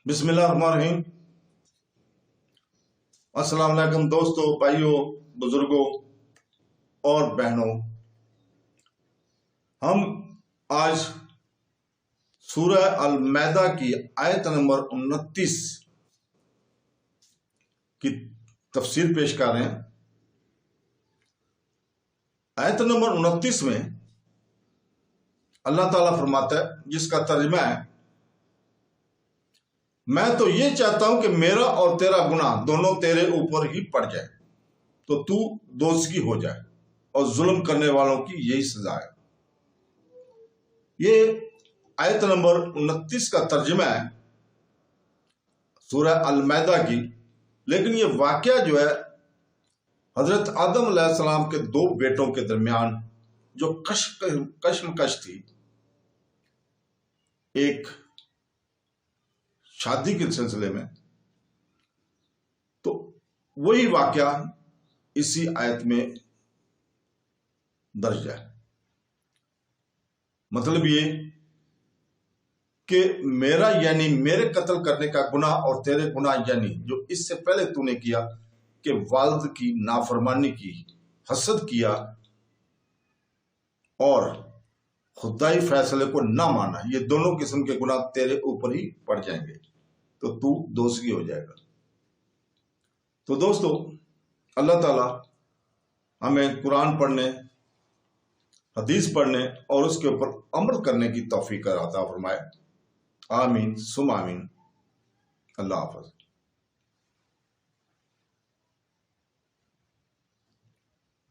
بسم اللہ الرحمن الرحیم۔ السلام علیکم دوستو، بھائیوں، بزرگوں اور بہنوں، ہم آج سورہ المائدہ کی آیت نمبر 29 کی تفسیر پیش کر رہے ہیں۔ آیت نمبر 29 میں اللہ تعالیٰ فرماتا ہے، جس کا ترجمہ ہے، میں تو یہ چاہتا ہوں کہ میرا اور تیرا گناہ دونوں تیرے اوپر ہی پڑ جائے تو تو دوزخی ہو جائے، اور ظلم کرنے والوں کی یہی سزا ہے۔ یہ آیت نمبر 29 کا ترجمہ ہے سورہ المائدہ کی، لیکن یہ واقعہ جو ہے حضرت آدم علیہ السلام کے دو بیٹوں کے درمیان جو کشمکش تھی، ایک شادی کے سلسلے میں، تو وہی واقعہ اسی آیت میں درج ہے۔ مطلب یہ کہ میرا یعنی میرے قتل کرنے کا گناہ اور تیرے گناہ یعنی جو اس سے پہلے تو نے کیا کہ والد کی نافرمانی کی، حسد کیا اور خدائی فیصلے کو نہ مانا، یہ دونوں قسم کے گناہ تیرے اوپر ہی پڑ جائیں گے تو تو دوزخی ہو جائے گا۔ تو دوستو، اللہ تعالیٰ ہمیں قرآن پڑھنے، حدیث پڑھنے اور اس کے اوپر عمل کرنے کی توفیق عطا فرمائے۔ آمین ثم آمین۔ اللہ حافظ۔